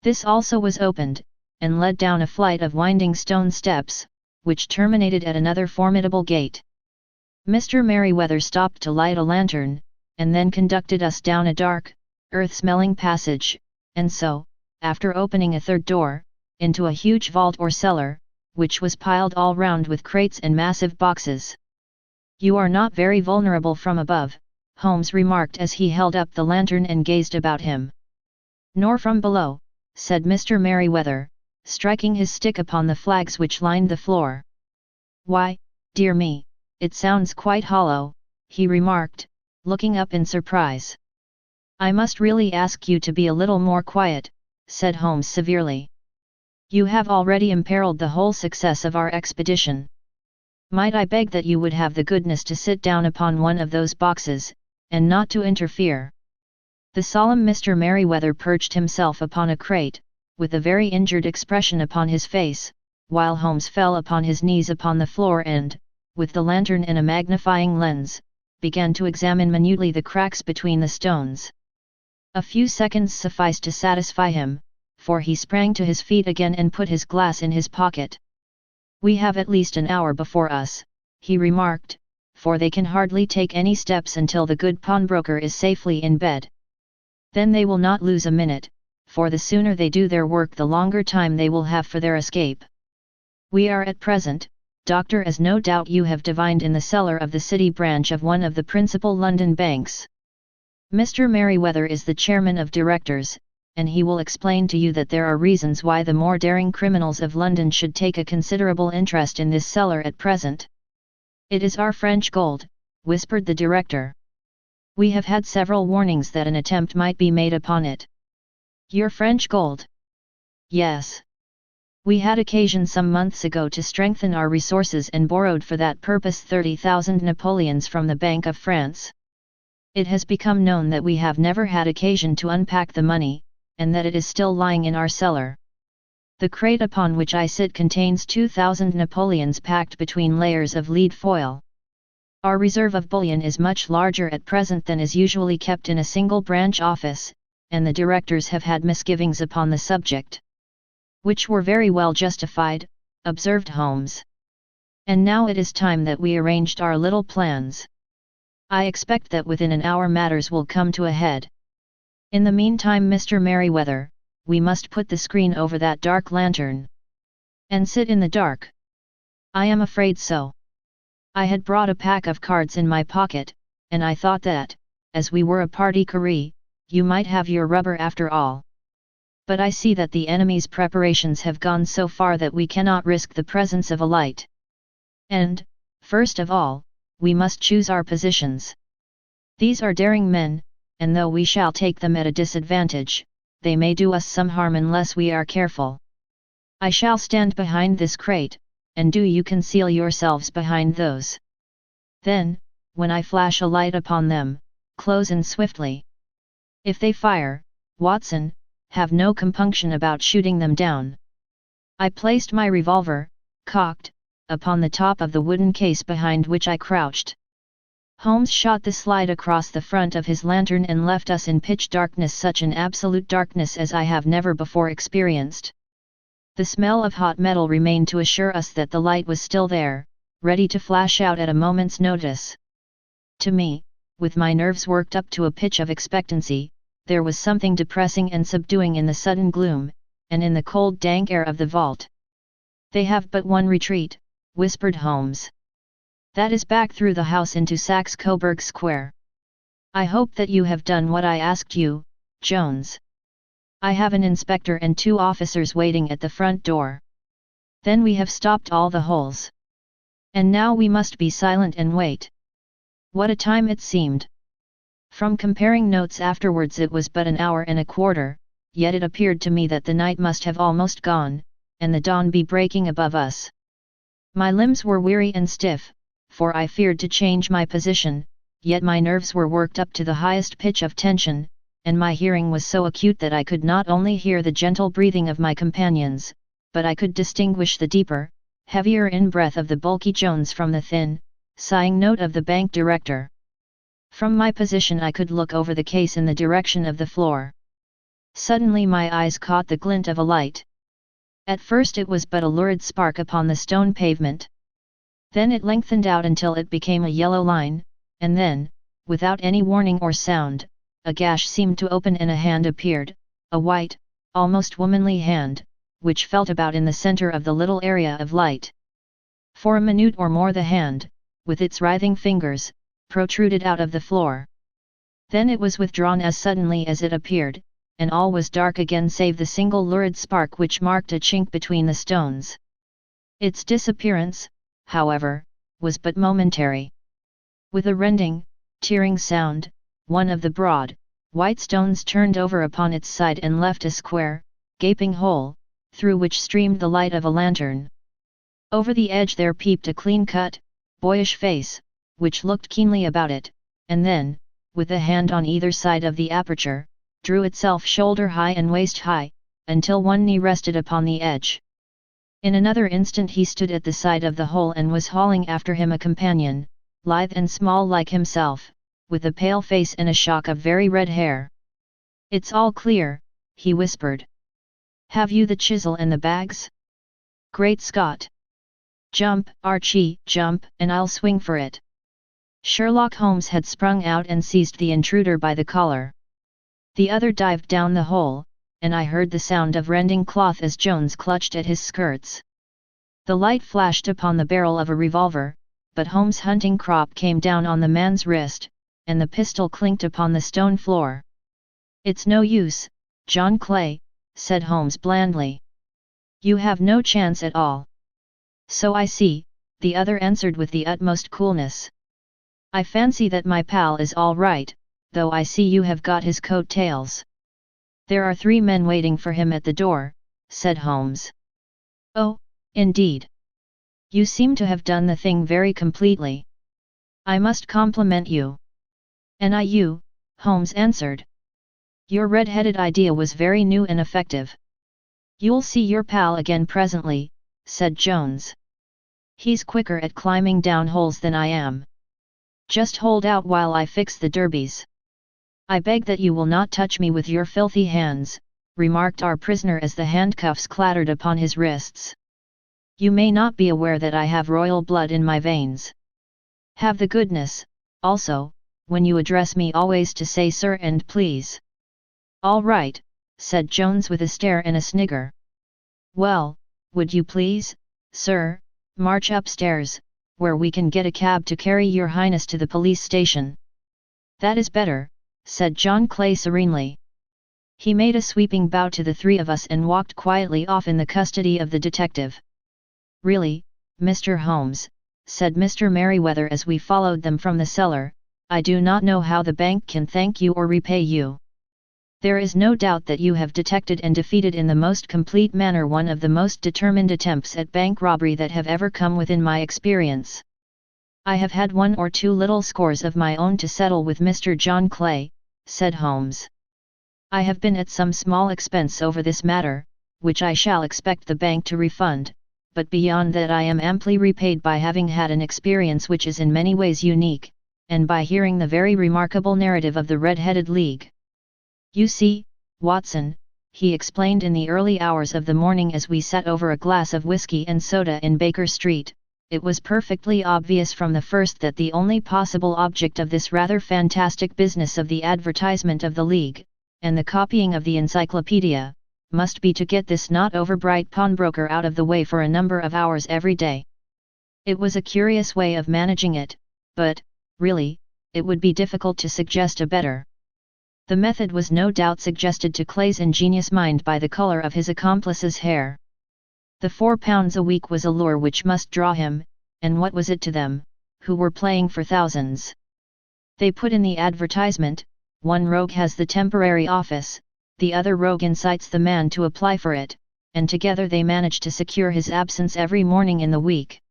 This also was opened, and led down a flight of winding stone steps, which terminated at another formidable gate. Mr. Merryweather stopped to light a lantern, and then conducted us down a dark, earth-smelling passage, and so, after opening a third door, into a huge vault or cellar, which was piled all round with crates and massive boxes. "You are not very vulnerable from above," Holmes remarked as he held up the lantern and gazed about him. "Nor from below," said Mr. Merryweather, striking his stick upon the flags which lined the floor. "Why, dear me, it sounds quite hollow," he remarked, looking up in surprise. "I must really ask you to be a little more quiet," said Holmes severely. "You have already imperiled the whole success of our expedition. Might I beg that you would have the goodness to sit down upon one of those boxes, and not to interfere?" The solemn Mr. Merryweather perched himself upon a crate, with a very injured expression upon his face, while Holmes fell upon his knees upon the floor and, with the lantern and a magnifying lens, began to examine minutely the cracks between the stones. A few seconds sufficed to satisfy him, for he sprang to his feet again and put his glass in his pocket. "We have at least an hour before us," he remarked, "for they can hardly take any steps until the good pawnbroker is safely in bed. Then they will not lose a minute, for the sooner they do their work the longer time they will have for their escape. We are at present, Doctor, as no doubt you have divined, in the cellar of the City branch of one of the principal London banks. Mr. Merryweather is the chairman of directors, and he will explain to you that there are reasons why the more daring criminals of London should take a considerable interest in this cellar at present." "It is our French gold," whispered the director. "We have had several warnings that an attempt might be made upon it." "Your French gold?" "Yes. We had occasion some months ago to strengthen our resources and borrowed for that purpose 30,000 Napoleons from the Bank of France. It has become known that we have never had occasion to unpack the money, and that it is still lying in our cellar. The crate upon which I sit contains 2,000 Napoleons packed between layers of lead foil. Our reserve of bullion is much larger at present than is usually kept in a single branch office, and the directors have had misgivings upon the subject." "Which were very well justified," observed Holmes. "And now it is time that we arranged our little plans. I expect that within an hour matters will come to a head. In the meantime, Mr. Merryweather, we must put the screen over that dark lantern." "And sit in the dark?" "I am afraid so. I had brought a pack of cards in my pocket, and I thought that, as we were a party carré, you might have your rubber after all. But I see that the enemy's preparations have gone so far that we cannot risk the presence of a light. And, first of all, we must choose our positions. These are daring men, and though we shall take them at a disadvantage, they may do us some harm unless we are careful. I shall stand behind this crate, and do you conceal yourselves behind those. Then, when I flash a light upon them, close in swiftly. If they fire, Watson, have no compunction about shooting them down." I placed my revolver, cocked, upon the top of the wooden case behind which I crouched. Holmes shot the slide across the front of his lantern and left us in pitch darkness, such an absolute darkness as I have never before experienced. The smell of hot metal remained to assure us that the light was still there, ready to flash out at a moment's notice. To me, with my nerves worked up to a pitch of expectancy, there was something depressing and subduing in the sudden gloom, and in the cold dank air of the vault. "They have but one retreat," whispered Holmes. "That is back through the house into Saxe Coburg Square. I hope that you have done what I asked you, Jones. I have an inspector and 2 officers waiting at the front door. Then we have stopped all the holes. And now we must be silent and wait." What a time it seemed! From comparing notes afterwards it was but an hour and a quarter, yet it appeared to me that the night must have almost gone, and the dawn be breaking above us. My limbs were weary and stiff, for I feared to change my position, yet my nerves were worked up to the highest pitch of tension, and my hearing was so acute that I could not only hear the gentle breathing of my companions, but I could distinguish the deeper, heavier in-breath of the bulky Jones from the thin, sighing note of the bank director. From my position I could look over the case in the direction of the floor. Suddenly my eyes caught the glint of a light. At first it was but a lurid spark upon the stone pavement. Then it lengthened out until it became a yellow line, and then, without any warning or sound, a gash seemed to open and a hand appeared, a white, almost womanly hand, which felt about in the center of the little area of light. For a minute or more the hand, with its writhing fingers, protruded out of the floor. Then it was withdrawn as suddenly as it appeared, and all was dark again save the single lurid spark which marked a chink between the stones. Its disappearance, however, was but momentary. With a rending, tearing sound, one of the broad, white stones turned over upon its side and left a square, gaping hole, through which streamed the light of a lantern. Over the edge there peeped a clean-cut, boyish face, which looked keenly about it, and then, with a hand on either side of the aperture, drew itself shoulder-high and waist-high, until one knee rested upon the edge. In another instant he stood at the side of the hole and was hauling after him a companion, lithe and small like himself, with a pale face and a shock of very red hair. "It's all clear," he whispered. "Have you the chisel and the bags? Great Scott! Jump, Archie, jump, and I'll swing for it." Sherlock Holmes had sprung out and seized the intruder by the collar. The other dived down the hole, and I heard the sound of rending cloth as Jones clutched at his skirts. The light flashed upon the barrel of a revolver, but Holmes' hunting crop came down on the man's wrist, and the pistol clinked upon the stone floor. "It's no use, John Clay," said Holmes blandly. "You have no chance at all." "So I see," the other answered with the utmost coolness. "I fancy that my pal is all right, though I see you have got his coat tails." "There are 3 men waiting for him at the door," said Holmes. "Oh, indeed. You seem to have done the thing very completely. I must compliment you." "And I you," Holmes answered. "Your red-headed idea was very new and effective." "You'll see your pal again presently," said Jones. "He's quicker at climbing down holes than I am. Just hold out while I fix the derbies." "I beg that you will not touch me with your filthy hands," remarked our prisoner as the handcuffs clattered upon his wrists. "You may not be aware that I have royal blood in my veins. Have the goodness, also, when you address me always to say sir and please." "All right," said Jones with a stare and a snigger. "Well, would you please, sir, march upstairs, where we can get a cab to carry your highness to the police station." "That is better," said John Clay serenely. He made a sweeping bow to the 3 of us and walked quietly off in the custody of the detective. "Really, Mr. Holmes," said Mr. Merryweather as we followed them from the cellar, "I do not know how the bank can thank you or repay you. There is no doubt that you have detected and defeated in the most complete manner one of the most determined attempts at bank robbery that have ever come within my experience. I have had 1 or 2 little scores of my own to settle with Mr. John Clay," said Holmes. "I have been at some small expense over this matter, which I shall expect the bank to refund, but beyond that I am amply repaid by having had an experience which is in many ways unique, and by hearing the very remarkable narrative of the Red-Headed League. You see, Watson," he explained in the early hours of the morning as we sat over a glass of whiskey and soda in Baker Street, "it was perfectly obvious from the first that the only possible object of this rather fantastic business of the advertisement of the League, and the copying of the encyclopedia, must be to get this not overbright pawnbroker out of the way for a number of hours every day. It was a curious way of managing it, but, really, it would be difficult to suggest a better. The method was no doubt suggested to Clay's ingenious mind by the color of his accomplice's hair. The £4 a week was a lure which must draw him, and what was it to them, who were playing for thousands? They put in the advertisement, one rogue has the temporary office, the other rogue incites the man to apply for it, and together they manage to secure his absence every morning in the week.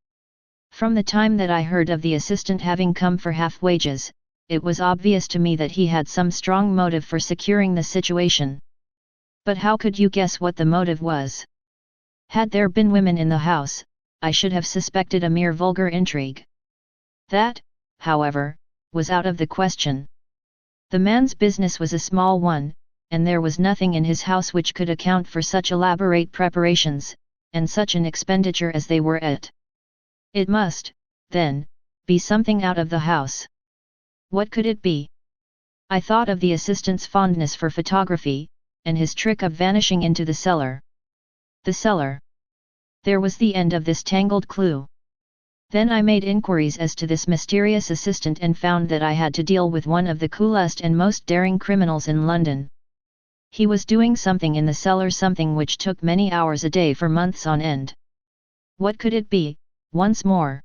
From the time that I heard of the assistant having come for half wages, it was obvious to me that he had some strong motive for securing the situation. But how could you guess what the motive was? Had there been women in the house, I should have suspected a mere vulgar intrigue. That, however, was out of the question. The man's business was a small one, and there was nothing in his house which could account for such elaborate preparations, and such an expenditure as they were at. It must, then, be something out of the house. What could it be? I thought of the assistant's fondness for photography, and his trick of vanishing into the cellar. The cellar. There was the end of this tangled clue. Then I made inquiries as to this mysterious assistant and found that I had to deal with one of the coolest and most daring criminals in London. He was doing something in the cellar, something which took many hours a day for months on end. What could it be, once more?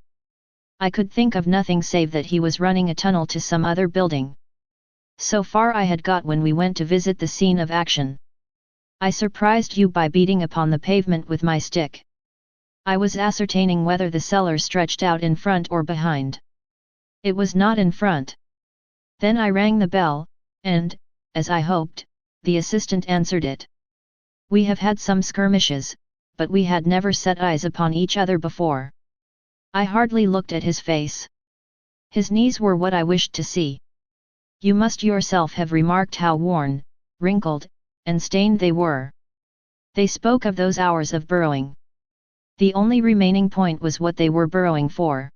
I could think of nothing save that he was running a tunnel to some other building. So far I had got when we went to visit the scene of action. I surprised you by beating upon the pavement with my stick. I was ascertaining whether the cellar stretched out in front or behind. It was not in front. Then I rang the bell, and, as I hoped, the assistant answered it. We have had some skirmishes, but we had never set eyes upon each other before. I hardly looked at his face. His knees were what I wished to see. You must yourself have remarked how worn, wrinkled, and stained they were. They spoke of those hours of burrowing. The only remaining point was what they were burrowing for.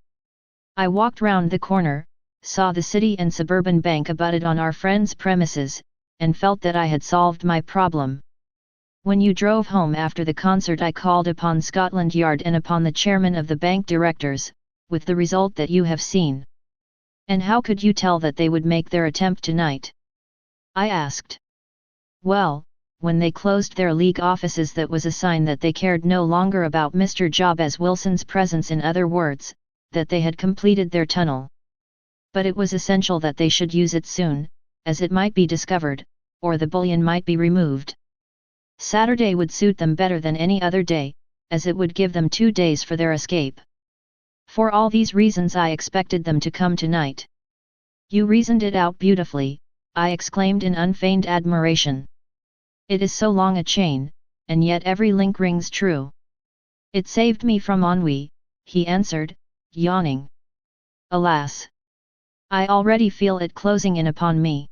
I walked round the corner, saw the City and Suburban Bank abutted on our friend's premises, and felt that I had solved my problem. When you drove home after the concert I called upon Scotland Yard and upon the chairman of the bank directors, with the result that you have seen. And how could you tell that they would make their attempt tonight? I asked. Well, when they closed their league offices, that was a sign that they cared no longer about Mr. Jabez Wilson's presence, in other words, that they had completed their tunnel. But it was essential that they should use it soon, as it might be discovered, or the bullion might be removed. Saturday would suit them better than any other day, as it would give them 2 days for their escape. For all these reasons I expected them to come tonight. You reasoned it out beautifully, I exclaimed in unfeigned admiration. It is so long a chain, and yet every link rings true. It saved me from ennui, he answered, yawning. Alas! I already feel it closing in upon me.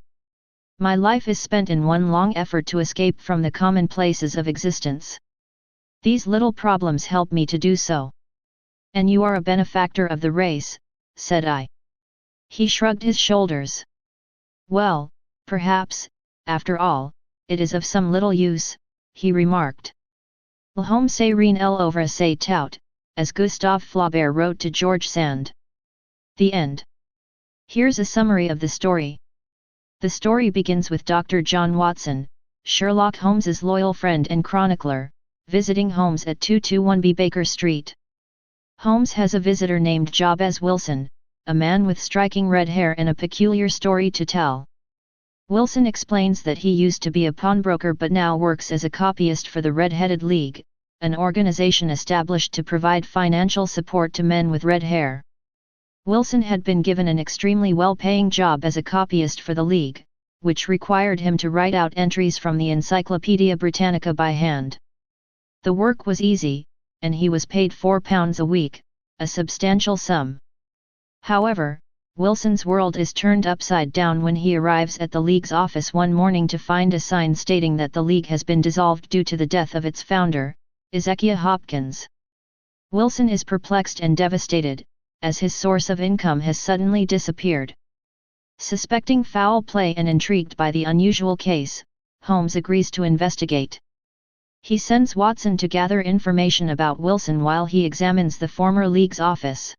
My life is spent in one long effort to escape from the commonplaces of existence. These little problems help me to do so. And you are a benefactor of the race, said I. He shrugged his shoulders. Well, perhaps, after all, it is of some little use, he remarked. L'homme c'est rien l'œuvre c'est tout, as Gustave Flaubert wrote to George Sand. The end. Here's a summary of the story. The story begins with Dr. John Watson, Sherlock Holmes's loyal friend and chronicler, visiting Holmes at 221B Baker Street. Holmes has a visitor named Jabez Wilson, a man with striking red hair and a peculiar story to tell. Wilson explains that he used to be a pawnbroker but now works as a copyist for the Red-Headed League, an organization established to provide financial support to men with red hair. Wilson had been given an extremely well-paying job as a copyist for the League, which required him to write out entries from the Encyclopaedia Britannica by hand. The work was easy, and he was paid £4 a week, a substantial sum. However, Wilson's world is turned upside down when he arrives at the League's office one morning to find a sign stating that the League has been dissolved due to the death of its founder, Ezekiah Hopkins. Wilson is perplexed and devastated, as his source of income has suddenly disappeared. Suspecting foul play and intrigued by the unusual case, Holmes agrees to investigate. He sends Watson to gather information about Wilson while he examines the former League's office.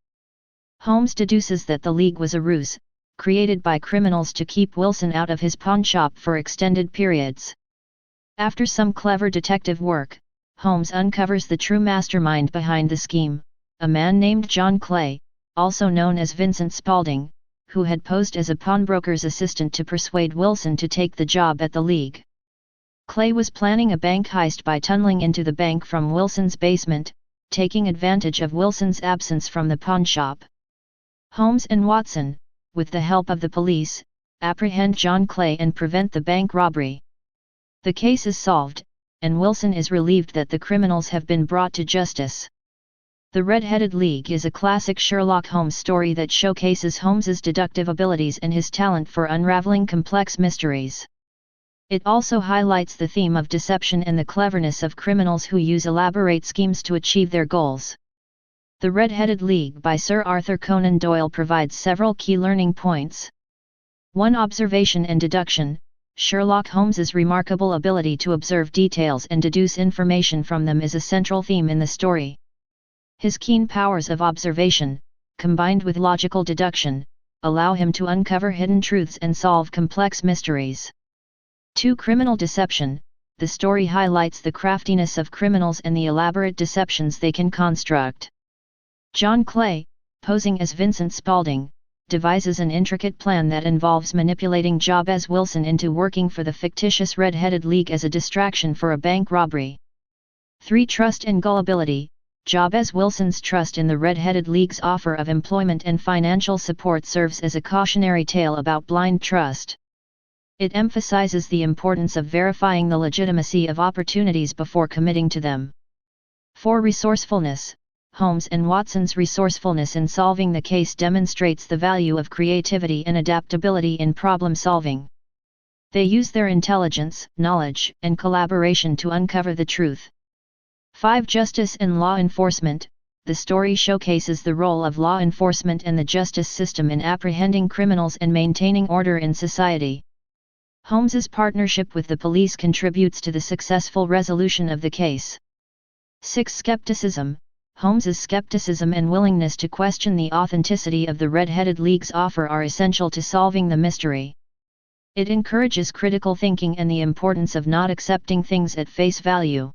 Holmes deduces that the League was a ruse, created by criminals to keep Wilson out of his pawnshop for extended periods. After some clever detective work, Holmes uncovers the true mastermind behind the scheme, a man named John Clay, also known as Vincent Spaulding, who had posed as a pawnbroker's assistant to persuade Wilson to take the job at the League. Clay was planning a bank heist by tunneling into the bank from Wilson's basement, taking advantage of Wilson's absence from the pawnshop. Holmes and Watson, with the help of the police, apprehend John Clay and prevent the bank robbery. The case is solved, and Wilson is relieved that the criminals have been brought to justice. The Red-Headed League is a classic Sherlock Holmes story that showcases Holmes's deductive abilities and his talent for unraveling complex mysteries. It also highlights the theme of deception and the cleverness of criminals who use elaborate schemes to achieve their goals. The Red-Headed League by Sir Arthur Conan Doyle provides several key learning points. 1. Observation and deduction. Sherlock Holmes's remarkable ability to observe details and deduce information from them is a central theme in the story. His keen powers of observation, combined with logical deduction, allow him to uncover hidden truths and solve complex mysteries. 2. Criminal deception. The story highlights the craftiness of criminals and the elaborate deceptions they can construct. John Clay, posing as Vincent Spaulding, devises an intricate plan that involves manipulating Jabez Wilson into working for the fictitious Red-Headed League as a distraction for a bank robbery. 3. Trust and gullibility. Jabez Wilson's trust in the Red-Headed League's offer of employment and financial support serves as a cautionary tale about blind trust. It emphasizes the importance of verifying the legitimacy of opportunities before committing to them. 4. Resourcefulness. Holmes and Watson's resourcefulness in solving the case demonstrates the value of creativity and adaptability in problem solving. They use their intelligence, knowledge, and collaboration to uncover the truth. 5. Justice and law enforcement. The story showcases the role of law enforcement and the justice system in apprehending criminals and maintaining order in society. Holmes's partnership with the police contributes to the successful resolution of the case. 6. Skepticism. Holmes's skepticism and willingness to question the authenticity of the Red-Headed League's offer are essential to solving the mystery. It encourages critical thinking and the importance of not accepting things at face value.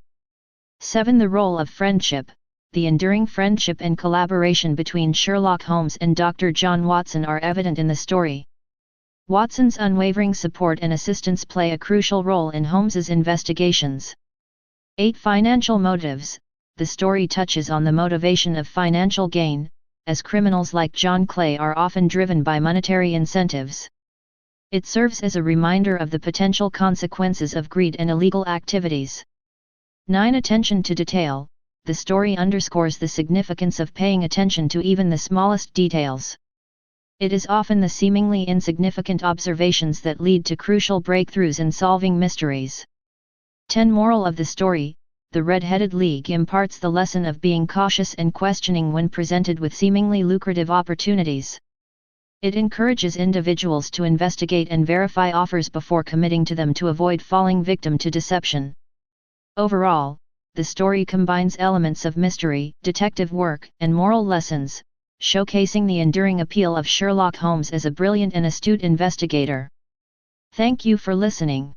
7. The role of friendship. The enduring friendship and collaboration between Sherlock Holmes and Dr. John Watson are evident in the story. Watson's unwavering support and assistance play a crucial role in Holmes's investigations. 8. Financial motives. The story touches on the motivation of financial gain, as criminals like John Clay are often driven by monetary incentives. It serves as a reminder of the potential consequences of greed and illegal activities. 9. Attention to detail. The story underscores the significance of paying attention to even the smallest details. It is often the seemingly insignificant observations that lead to crucial breakthroughs in solving mysteries. 10. Moral of the story. The Red-Headed League imparts the lesson of being cautious and questioning when presented with seemingly lucrative opportunities. It encourages individuals to investigate and verify offers before committing to them to avoid falling victim to deception. Overall, the story combines elements of mystery, detective work, and moral lessons, showcasing the enduring appeal of Sherlock Holmes as a brilliant and astute investigator. Thank you for listening.